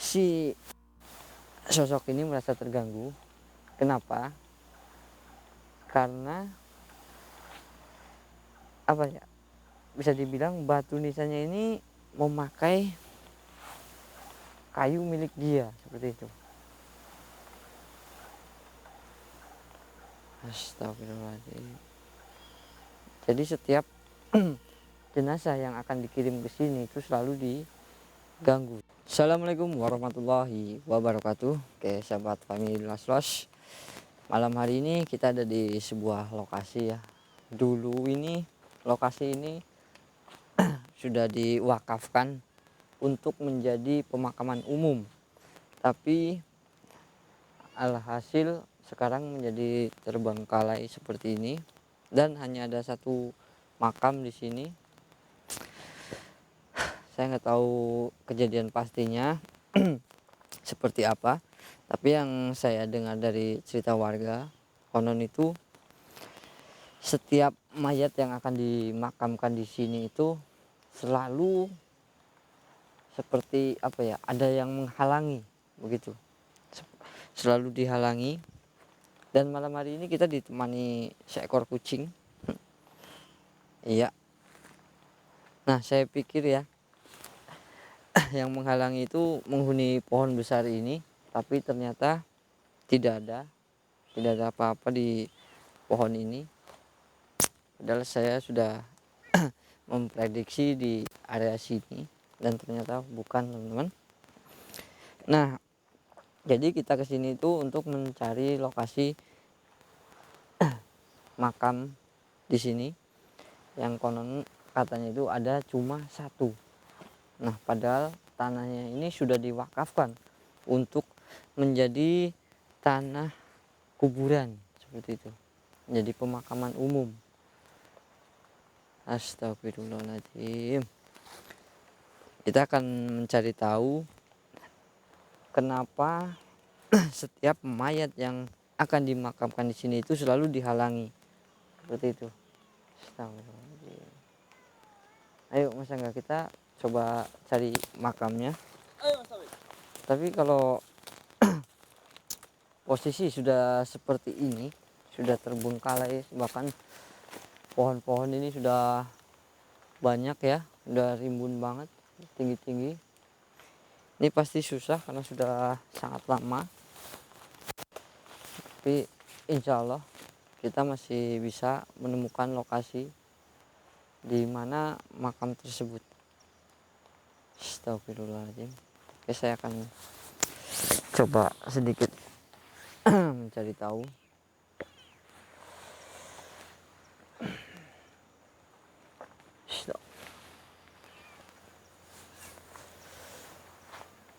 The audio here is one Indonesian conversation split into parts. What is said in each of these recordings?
si sosok ini merasa terganggu. Kenapa? Karena apa ya, bisa dibilang batu nisannya ini memakai kayu milik dia, seperti itu. Astagfirullahaladzim. Jadi setiap jenazah yang akan dikirim ke sini itu selalu diganggu. Assalamualaikum warahmatullahi wabarakatuh. Oke sahabat family Laslos, malam hari ini kita ada di sebuah lokasi ya. Dulu ini lokasi ini sudah diwakafkan untuk menjadi pemakaman umum, tapi alhasil sekarang menjadi terbengkalai seperti ini dan hanya ada satu makam di sini. Saya nggak tahu kejadian pastinya seperti apa, tapi yang saya dengar dari cerita warga, konon itu setiap mayat yang akan dimakamkan di sini itu selalu seperti apa ya, ada yang menghalangi begitu, selalu dihalangi. Dan malam hari ini kita ditemani seekor kucing. Iya, nah saya pikir ya, yang menghalangi itu menghuni pohon besar ini, tapi ternyata tidak ada apa-apa di pohon ini. Padahal saya sudah memprediksi di area sini dan ternyata bukan, teman-teman. Nah, jadi kita kesini itu untuk mencari lokasi makam di sini yang konon katanya itu ada cuma satu. Nah, padahal tanahnya ini sudah diwakafkan untuk menjadi tanah kuburan seperti itu, menjadi pemakaman umum. Astagfirullahaladzim. Kita akan mencari tahu kenapa setiap mayat yang akan dimakamkan di sini itu selalu dihalangi seperti itu. Astagfirullahaladzim. Ayo Mas Angga, kita coba cari makamnya. Ayo Mas Taufik. Tapi kalau posisi sudah seperti ini, sudah terbengkalai, bahkan pohon-pohon ini sudah banyak ya, sudah rimbun banget, tinggi-tinggi. Ini pasti susah karena sudah sangat lama. Tapi insya Allah kita masih bisa menemukan lokasi di mana makam tersebut. Astagfirullahaladzim. Oke, saya akan coba sedikit mencari tahu.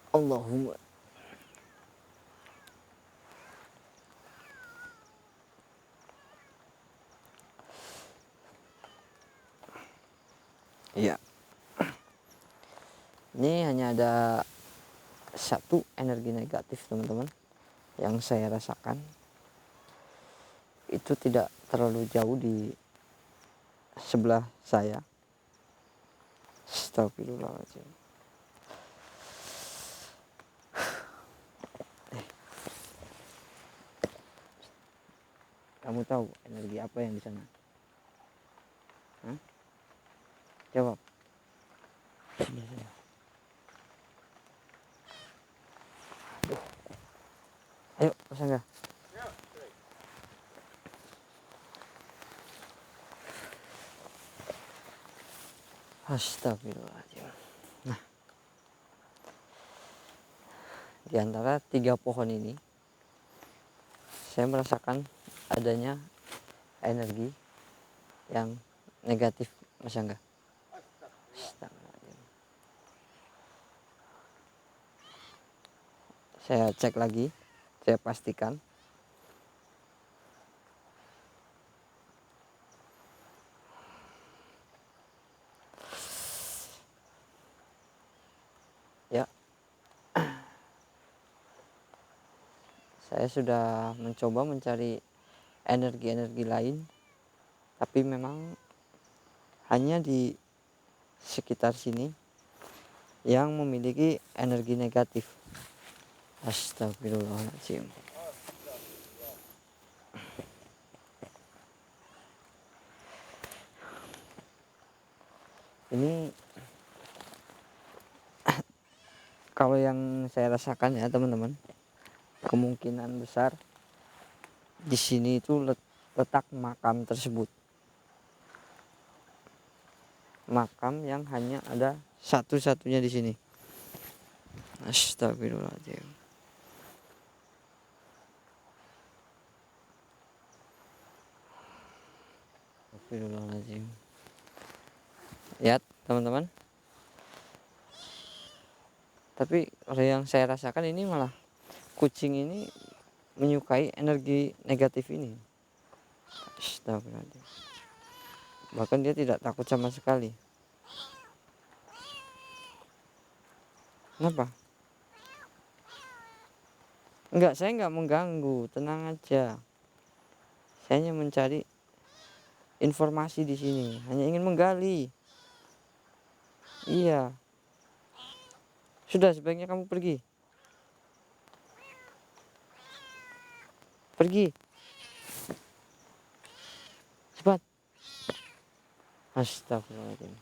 Allahumma. Iya. Ini hanya ada satu energi negatif, teman-teman, yang saya rasakan. Itu tidak terlalu jauh di sebelah saya. Astagfirullahaladzim. Kamu tahu energi apa yang di sana? Hah? Jawab. Sebelah sana. Ayo, Mas Angga. Astagfirullahaladzim. Nah, di antara 3 pohon ini, saya merasakan adanya energi yang negatif, Mas Angga. Astagfirullahaladzim. Saya cek lagi, saya pastikan. Ya, saya sudah mencoba mencari energi-energi lain, tapi memang hanya di sekitar sini yang memiliki energi negatif. Astagfirullahaladzim. Ini kalau yang saya rasakan ya teman-teman, kemungkinan besar di sini itu letak makam tersebut. Makam yang hanya ada satu-satunya di sini. Astagfirullahaladzim. Astagfirullahaladzim. Lihat teman-teman. Tapi yang saya rasakan ini malah kucing ini menyukai energi negatif ini. Astagfirullahaladzim. Bahkan dia tidak takut sama sekali. Kenapa? Enggak, saya enggak mengganggu, tenang aja. Saya hanya mencari informasi di sini, hanya ingin menggali. Iya. Sudah, sebaiknya kamu pergi. Pergi. Cepat. Astagfirullahaladzim.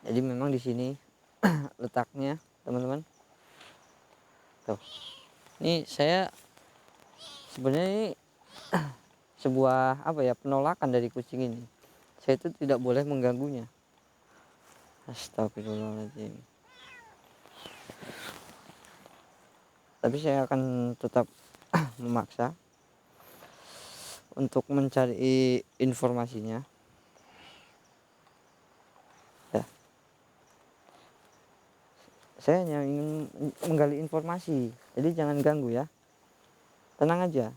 Jadi memang di sini letaknya, teman-teman. Tuh. Ini saya sebenarnya ini sebuah penolakan dari kucing ini. Saya itu tidak boleh mengganggunya. Astagfirullahaladzim. Tapi saya akan tetap memaksa untuk mencari informasinya. Ya. Saya hanya ingin menggali informasi, jadi jangan ganggu ya. Tenang aja.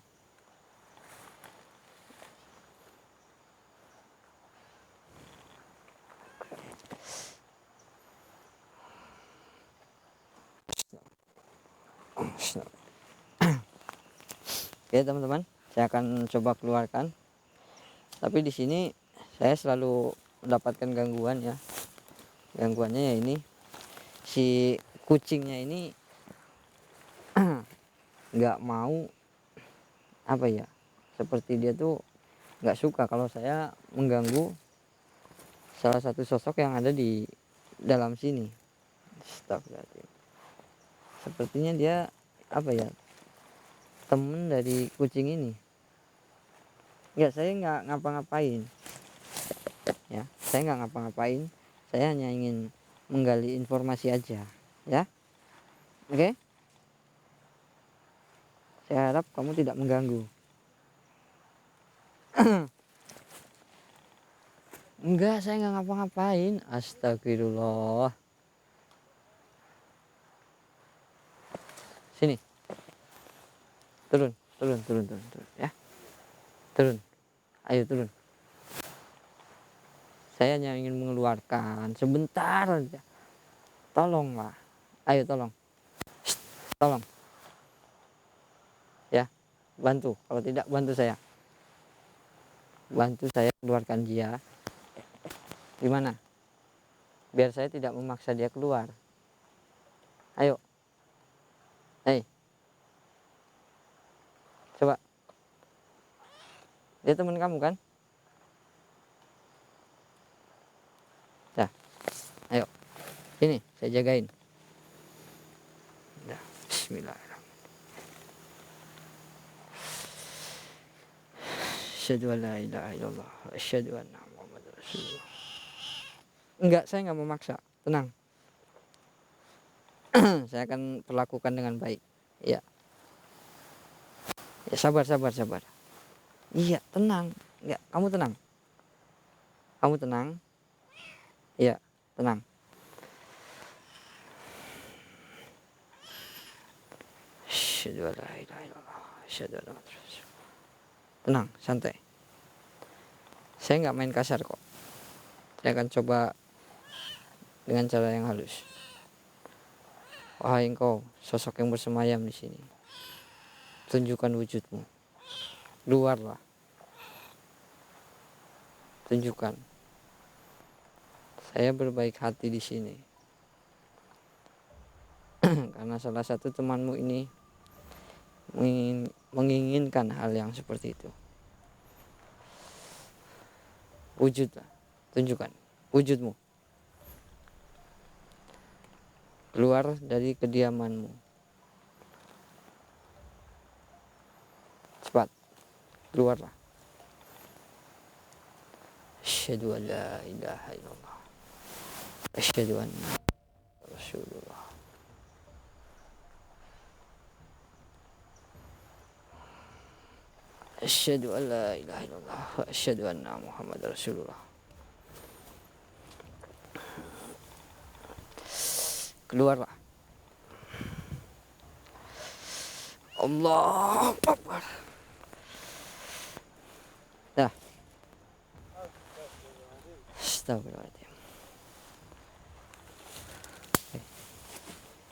Oke teman-teman, saya akan coba keluarkan. Tapi di sini saya selalu mendapatkan gangguan ya. Gangguannya ya ini, si kucingnya ini nggak mau seperti dia tuh nggak suka kalau saya mengganggu salah satu sosok yang ada di dalam sini. Astagfirullahaladzim. Sepertinya dia temen dari kucing ini. Enggak, saya nggak ngapa-ngapain ya, saya nggak ngapa-ngapain, saya hanya ingin menggali informasi aja ya. Oke, saya harap kamu tidak mengganggu. Enggak, saya nggak ngapa-ngapain. Astagfirullah. Sini, turun ya, turun, ayo turun. Saya hanya ingin mengeluarkan sebentar aja. Tolonglah, ayo tolong. Shh, tolong ya, bantu. Kalau tidak, bantu saya keluarkan dia. Gimana, biar saya tidak memaksa dia keluar. Ayo, hei, coba. Dia teman kamu kan? Ya, ayo, ini saya jagain ya. Bismillahirrahmanirrahim. Asyhadu an la ilaha illallah wa asyhadu anna Muhammadar Rasulullah. Enggak, saya nggak memaksa, tenang. Saya akan perlakukan dengan baik. Ya, ya, sabar. Iya, tenang. Ya, kamu tenang. Iya, tenang. Asyhadu an la ilaha illallah wa asyhadu anna Muhammadar Rasulullah. Tenang, santai. Saya nggak main kasar kok. Saya akan coba dengan cara yang halus. Wahai engkau, sosok yang bersemayam di sini, tunjukkan wujudmu. Keluarlah. Tunjukkan. Saya berbaik hati di sini. karena salah satu temanmu ini menginginkan hal yang seperti itu. Wujudlah, tunjukkan wujudmu, keluar dari kediamanmu, cepat keluarlah. Asyhadu an la ilaha illallah, asyhadu anna rasulullah. Asyhadu an la ilaha illallah wa asyhadu anna Muhammad Rasulullah. Keluarlah. Allah Akbar. Dah. Astagfirullahaladzim.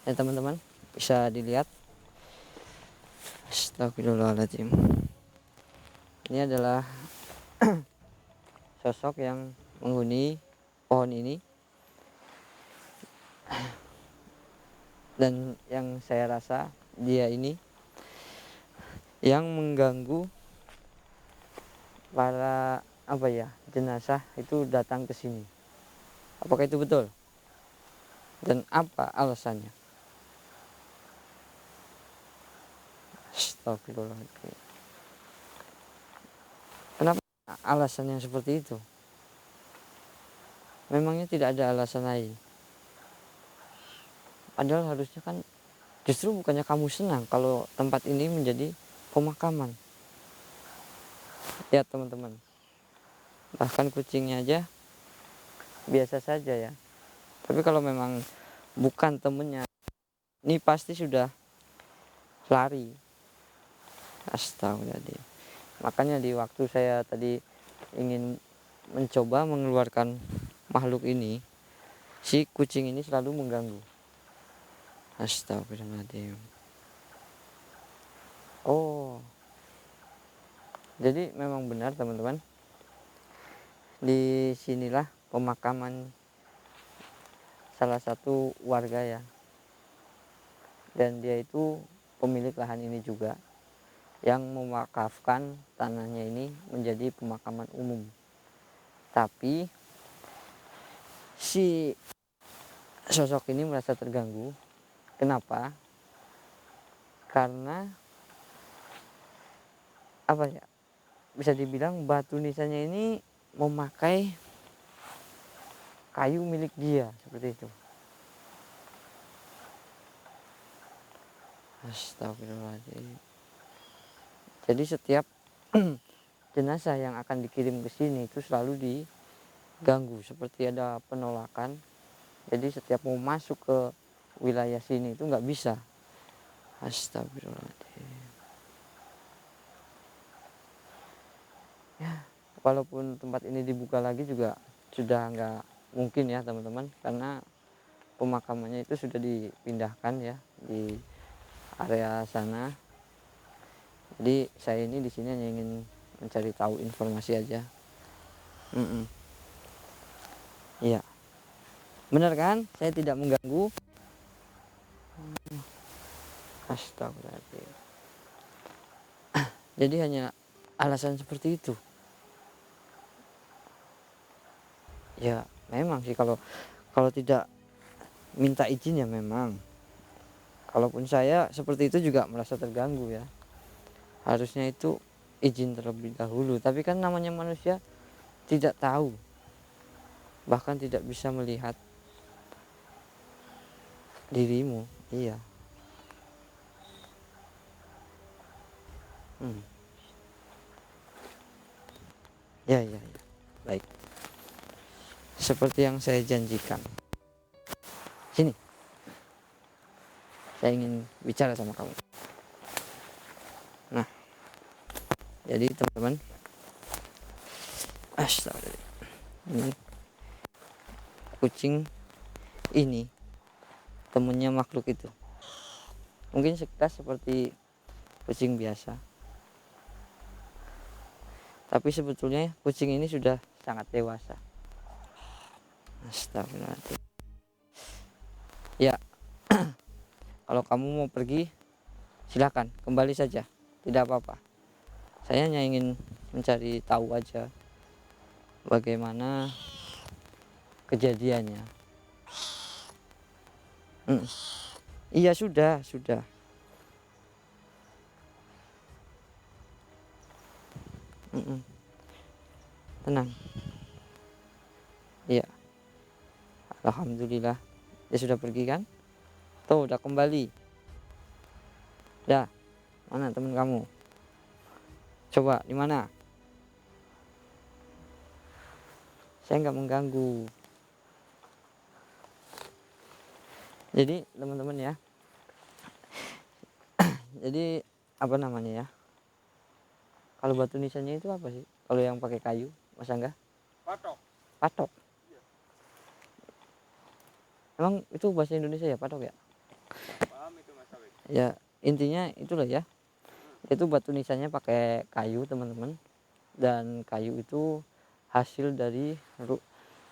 Ya teman-teman, bisa dilihat. Astagfirullahaladzim. Ini adalah sosok yang menghuni pohon ini, dan yang saya rasa dia ini yang mengganggu para jenazah itu datang ke sini. Apakah itu betul? Dan apa alasannya? Astagfirullahaladzim. Kenapa alasannya seperti itu? Memangnya tidak ada alasan lain? Padahal harusnya kan justru bukannya kamu senang kalau tempat ini menjadi pemakaman. Ya teman-teman, bahkan kucingnya aja biasa saja ya. Tapi kalau memang bukan temennya, ini pasti sudah lari. Astagfirullahaladzim. Makanya di waktu saya tadi ingin mencoba mengeluarkan makhluk ini, si kucing ini selalu mengganggu. Astagfirullahaladzim. Oh, jadi memang benar teman-teman, di sinilah pemakaman salah satu warga ya, dan dia itu pemilik lahan ini juga yang mewakafkan tanahnya ini menjadi pemakaman umum. Tapi si sosok ini merasa terganggu. Kenapa? Karena bisa dibilang batu nisannya ini memakai kayu milik dia, seperti itu. Astagfirullahaladzim. Jadi setiap jenazah yang akan dikirim ke sini itu selalu diganggu, seperti ada penolakan. Jadi setiap mau masuk ke wilayah sini itu nggak bisa. Astagfirullahaladzim. Ya, walaupun tempat ini dibuka lagi juga sudah nggak mungkin ya teman-teman, karena pemakamannya itu sudah dipindahkan ya di area sana. Jadi saya ini di sini hanya ingin mencari tahu informasi aja. Iya, benar kan? Saya tidak mengganggu. Astagfirullahaladzim. Jadi hanya alasan seperti itu. Ya memang sih, kalau tidak minta izin ya memang. Kalaupun saya seperti itu juga merasa terganggu ya. Harusnya itu izin terlebih dahulu. Tapi kan namanya manusia tidak tahu, bahkan tidak bisa melihat dirimu. Iya. Ya. Baik. Seperti yang saya janjikan. Sini. Saya ingin bicara sama kamu. Nah, jadi teman-teman, ini kucing ini temennya makhluk itu. Mungkin sekilas seperti kucing biasa, tapi sebetulnya kucing ini sudah sangat dewasa. Astagfirullahaladzim. Ya, Kalau kamu mau pergi, silakan kembali saja, tidak apa-apa. Saya hanya ingin mencari tahu aja bagaimana kejadiannya. Mm. Iya, sudah. Mm-mm. Tenang. Iya, alhamdulillah. Dia sudah pergi kan? Tuh, udah kembali. Ya, mana teman kamu? Coba di mana? Saya nggak mengganggu. Jadi teman-teman ya. Jadi apa namanya ya? Kalau batu nisannya itu apa sih? Kalau yang pakai kayu, Mas Angga? Patok. Patok. Emang itu bahasa Indonesia ya, patok ya? Paham itu Mas Awik? Ya, intinya itulah ya. Itu batu nisannya pakai kayu, teman-teman. Dan kayu itu hasil dari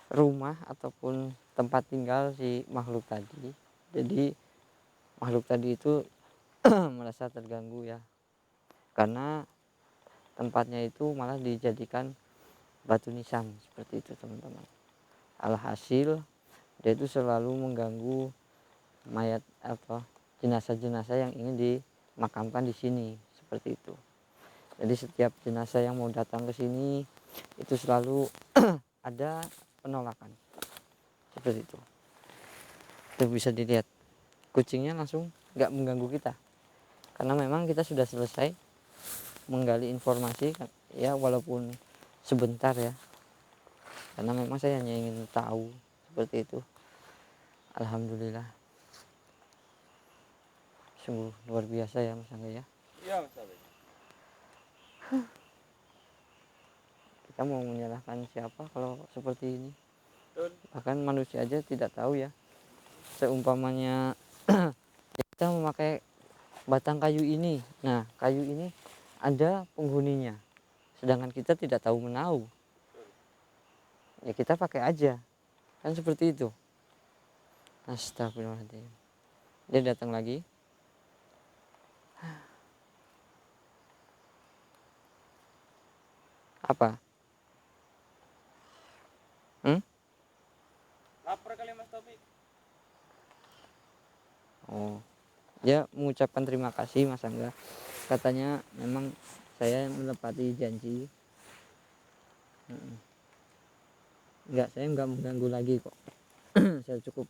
rumah ataupun tempat tinggal si makhluk tadi. Jadi makhluk tadi itu merasa terganggu ya, karena tempatnya itu malah dijadikan batu nisan seperti itu, teman-teman. Alhasil dia itu selalu mengganggu mayat atau jenazah-jenazah yang ingin dimakamkan di sini seperti itu. Jadi setiap jenazah yang mau datang ke sini itu selalu ada penolakan seperti itu. Itu bisa dilihat, kucingnya langsung nggak mengganggu kita karena memang kita sudah selesai menggali informasi ya, walaupun sebentar ya, karena memang saya hanya ingin tahu seperti itu. Alhamdulillah, sungguh luar biasa ya Mas Angga ya. Iya Mas Awik. Kita mau menyalahkan siapa kalau seperti ini? Betul. Bahkan manusia aja tidak tahu ya. Seumpamanya kita memakai batang kayu ini, nah kayu ini ada penghuninya, sedangkan kita tidak tahu menahu, ya kita pakai aja, kan seperti itu. Astagfirullahaladzim. Dia datang lagi. Apa? Lapar kali Mas Taufik. Oh, dia mengucapkan terima kasih Mas Angga. Katanya memang saya menepati janji. Enggak, saya enggak mengganggu lagi kok. Saya cukup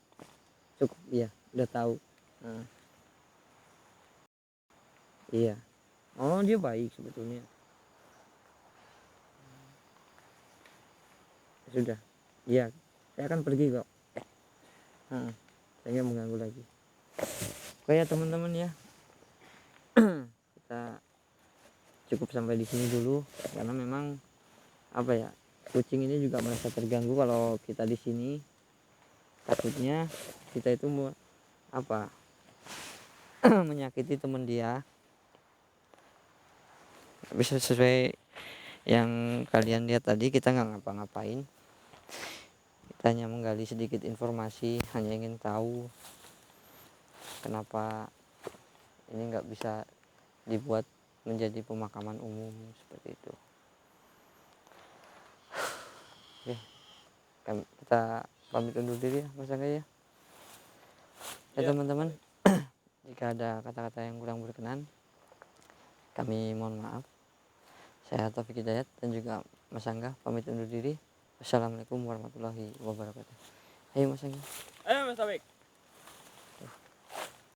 ya, udah tahu. Nah, iya. Oh, dia baik sebetulnya. Sudah. Iya, saya akan pergi kok. Saya nggak mengganggu lagi. Oke ya teman-teman ya. Kita cukup sampai di sini dulu karena memang apa ya, kucing ini juga merasa terganggu kalau kita di sini. Takutnya kita itu mau apa menyakiti teman dia. Bisa sesuai yang kalian lihat tadi, kita nggak ngapa-ngapain, kita hanya menggali sedikit informasi, hanya ingin tahu kenapa ini nggak bisa dibuat menjadi pemakaman umum seperti itu. Oke, kita pamit undur diri ya Mas Angga ya. Ya teman-teman, jika ada kata-kata yang kurang berkenan, kami mohon maaf. Saya Taufik Hidayat dan juga Mas Angga pamit undur diri. Wassalamualaikum warahmatullahi wabarakatuh. Ayo Mas Angga. Ayo Mas Taufik.